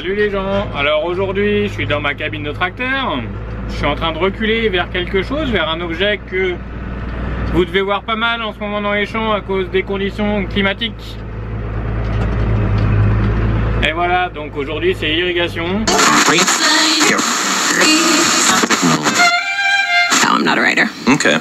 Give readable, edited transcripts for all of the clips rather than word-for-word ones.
Salut les gens, alors aujourd'hui je suis dans ma cabine de tracteur. Je suis en train de reculer vers quelque chose, vers un objet que vous devez voir pas mal en ce moment dans les champs à cause des conditions climatiques. Et voilà, donc aujourd'hui c'est irrigation. No, I'm not a writer. Okay.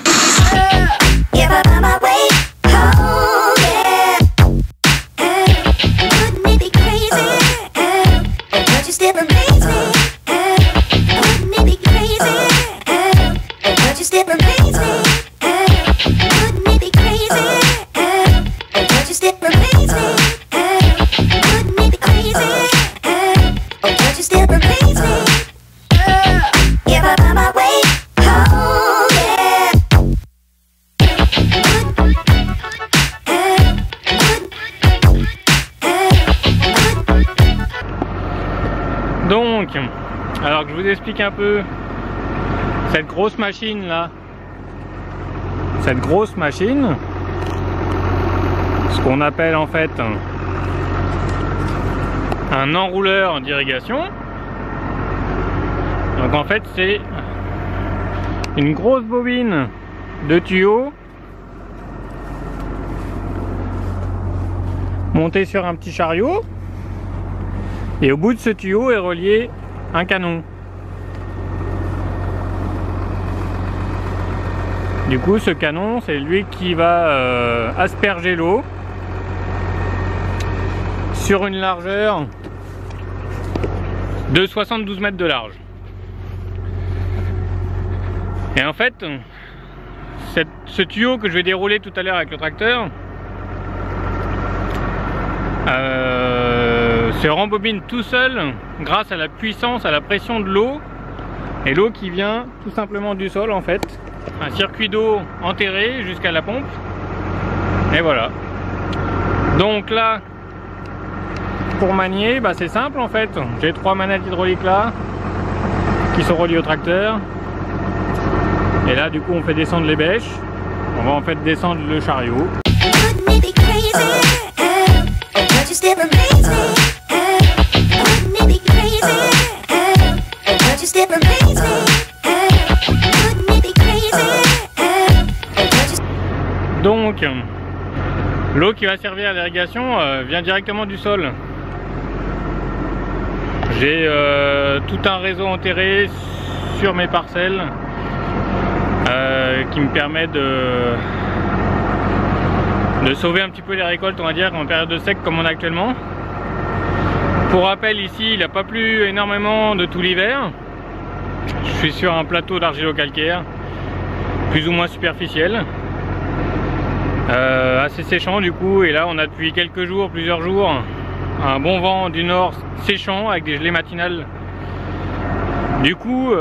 Donc, alors que je vous explique un peu cette grosse machine là, ce qu'on appelle en fait un enrouleur d'irrigation. Donc en fait c'est une grosse bobine de tuyaux montée sur un petit chariot. Et au bout de ce tuyau est relié un canon. Du coup, ce canon, c'est lui qui va asperger l'eau sur une largeur de 72 mètres de large. Et en fait, ce tuyau que je vais dérouler tout à l'heure avec le tracteur se rembobine tout seul grâce à la puissance, à la pression de l'eau, et l'eau qui vient tout simplement du sol en fait, un circuit d'eau enterré jusqu'à la pompe, et voilà. Donc là, pour manier, bah c'est simple en fait, j'ai 3 manettes hydrauliques là qui sont reliées au tracteur, et là du coup on fait descendre les bêches, on va en fait descendre le chariot. Donc, l'eau qui va servir à l'irrigation vient directement du sol. J'ai tout un réseau enterré sur mes parcelles qui me permet de sauver un petit peu les récoltes, on va dire, en période de sec comme on a actuellement. Pour rappel, ici il n'a pas plu énormément de tout l'hiver. Je suis sur un plateau d'argilo-calcaire, plus ou moins superficiel, assez séchant du coup, et là on a depuis quelques jours, plusieurs jours, un bon vent du nord séchant avec des gelées matinales. Du coup,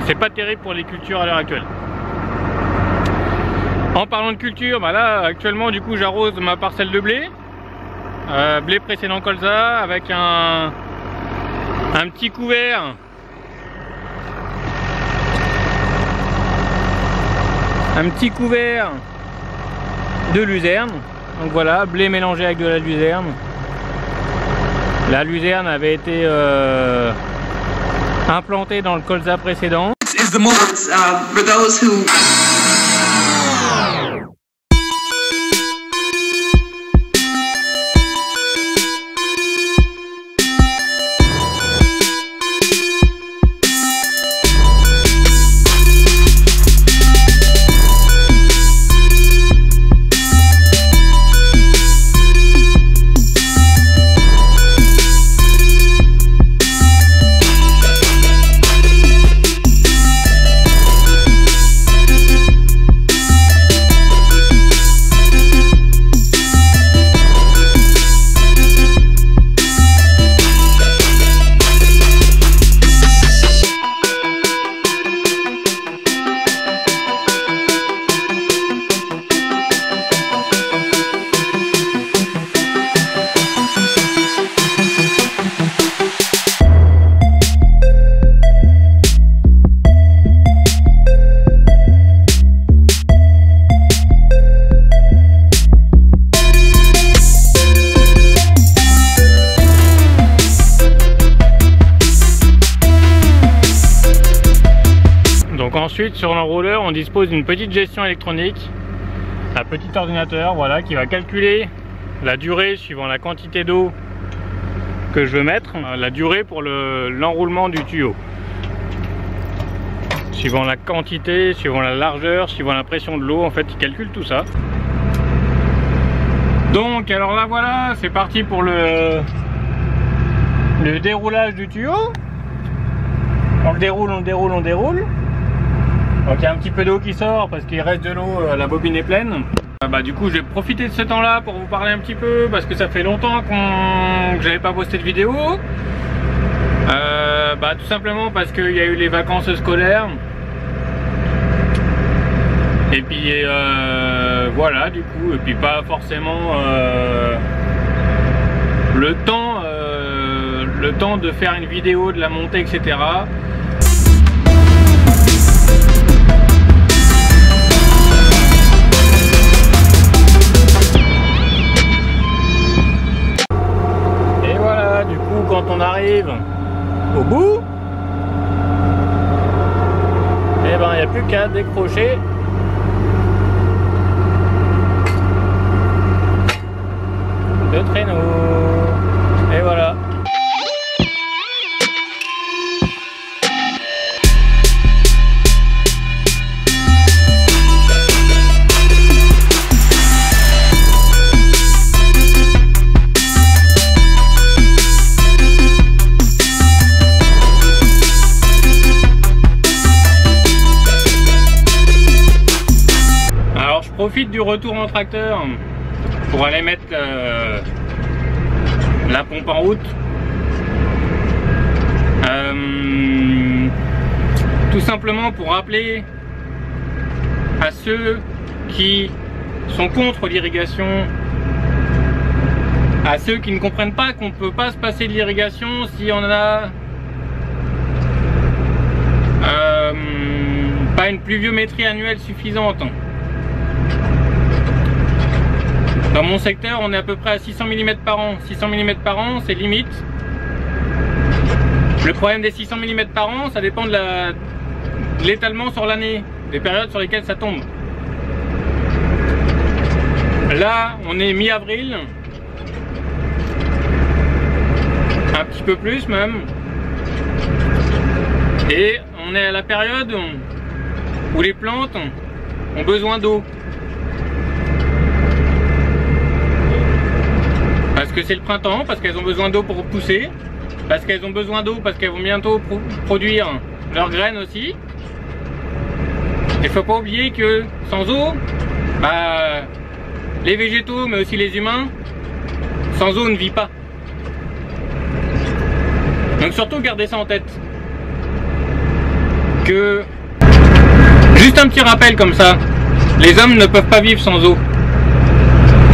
c'est pas terrible pour les cultures à l'heure actuelle. En parlant de culture, bah là actuellement du coup j'arrose ma parcelle de blé, blé précédent colza, avec un petit couvert de luzerne. Donc voilà, blé mélangé avec de la luzerne. La luzerne avait été implantée dans le colza précédent. ensuite sur l'enrouleur on dispose d'une petite gestion électronique, un petit ordinateur, voilà, qui va calculer la durée suivant la quantité d'eau que je veux mettre, la durée pour l'enroulement du tuyau. Suivant la quantité, suivant la largeur, suivant la pression de l'eau, en fait il calcule tout ça. Donc alors là voilà, c'est parti pour le déroulage du tuyau. On le déroule, on le déroule, on le déroule. Donc il y a un petit peu d'eau qui sort parce qu'il reste de l'eau, la bobine est pleine. Du coup je vais profiter de ce temps là pour vous parler un petit peu parce que ça fait longtemps que j'avais pas posté de vidéo. Tout simplement parce qu'il y a eu les vacances scolaires. Et puis voilà, du coup, et puis pas forcément le temps de faire une vidéo, de la monter, etc. Et voilà, du coup, quand on arrive au bout, et ben il n'y a plus qu'à décrocher le traîneau. Et voilà. Alors je profite du retour en tracteur pour aller mettre la pompe en route. Tout simplement pour rappeler à ceux qui sont contre l'irrigation, à ceux qui ne comprennent pas qu'on ne peut pas se passer de l'irrigation si on a pas une pluviométrie annuelle suffisante. Dans mon secteur, on est à peu près à 600 mm par an. 600 mm par an, c'est limite. Le problème des 600 mm par an, ça dépend de l'étalement sur l'année, des périodes sur lesquelles ça tombe. Là, on est mi-avril, un petit peu plus même, et on est à la période où les plantes ont besoin d'eau. Parce que c'est le printemps, parce qu'elles ont besoin d'eau pour pousser, parce qu'elles ont besoin d'eau parce qu'elles vont bientôt produire leurs graines aussi. Il ne faut pas oublier que sans eau, les végétaux mais aussi les humains, sans eau on ne vit pas. Donc surtout gardez ça en tête. Que juste un petit rappel comme ça, les hommes ne peuvent pas vivre sans eau.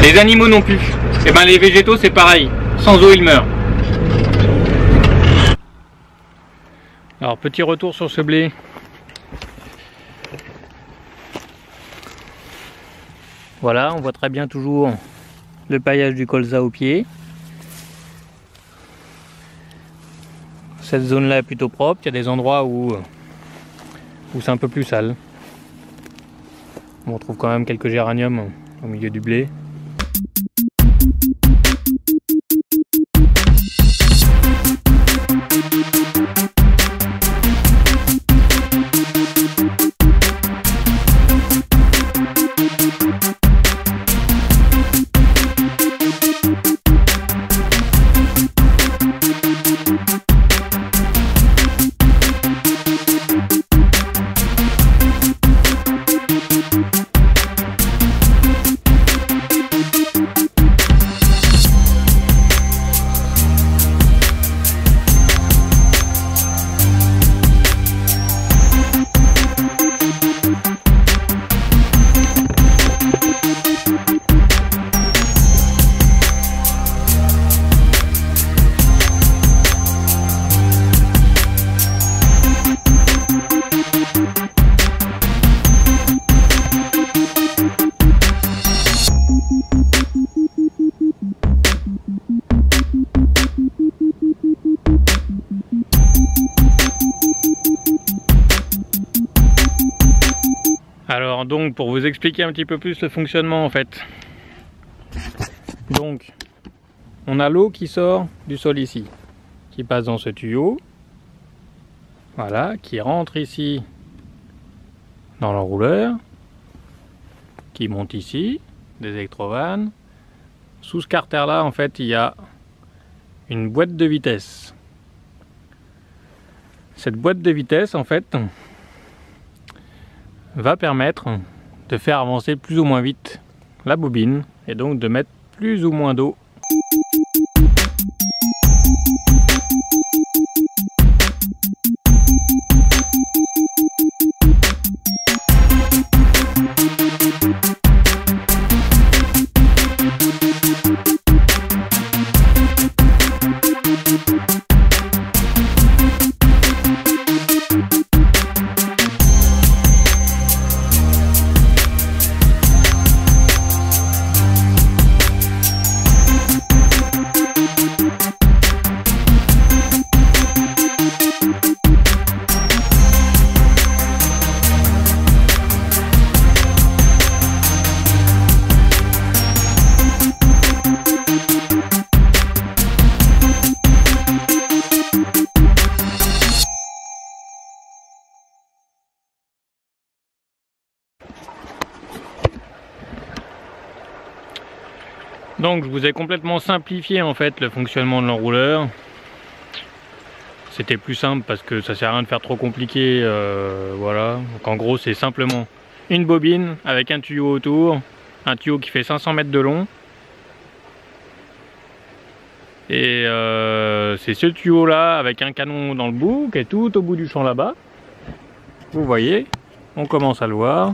Les animaux non plus. Et ben les végétaux c'est pareil, sans eau ils meurent. Alors petit retour sur ce blé. Voilà, on voit très bien toujours le paillage du colza au pied. Cette zone là est plutôt propre, il y a des endroits où c'est un peu plus sale. On retrouve quand même quelques géraniums au milieu du blé. Alors donc pour vous expliquer un petit peu plus le fonctionnement en fait. Donc on a l'eau qui sort du sol ici, qui passe dans ce tuyau, voilà, qui rentre ici dans l'enrouleur, qui monte ici, des électrovannes. Sous ce carter là en fait il y a une boîte de vitesse. Cette boîte de vitesse en fait va permettre de faire avancer plus ou moins vite la bobine et donc de mettre plus ou moins d'eau. Donc je vous ai complètement simplifié en fait le fonctionnement de l'enrouleur. C'était plus simple parce que ça sert à rien de faire trop compliqué, voilà. Donc en gros c'est simplement une bobine avec un tuyau autour, un tuyau qui fait 500 mètres de long. Et c'est ce tuyau là avec un canon dans le bout qui est tout au bout du champ là-bas. Vous voyez, on commence à le voir.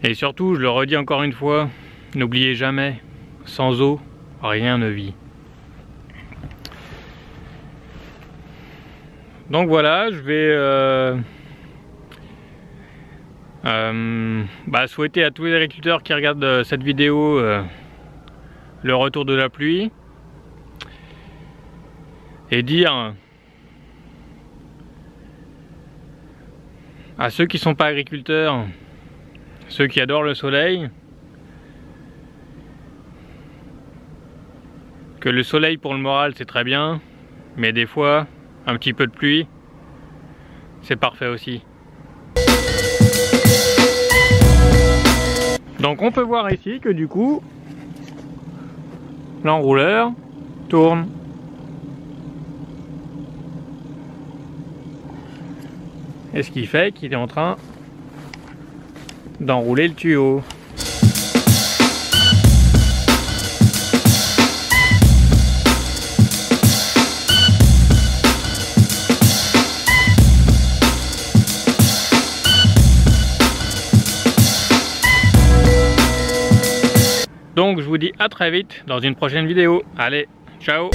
Et surtout, je le redis encore une fois, n'oubliez jamais, sans eau, rien ne vit. Donc voilà, je vais souhaiter à tous les agriculteurs qui regardent cette vidéo le retour de la pluie. Et dire à ceux qui ne sont pas agriculteurs, ceux qui adorent le soleil, que le soleil pour le moral c'est très bien, mais des fois un petit peu de pluie c'est parfait aussi. Donc on peut voir ici que du coup l'enrouleur tourne. Et ce qui fait qu'il est en train d'enrouler le tuyau. Donc je vous dis à très vite dans une prochaine vidéo. Allez, ciao!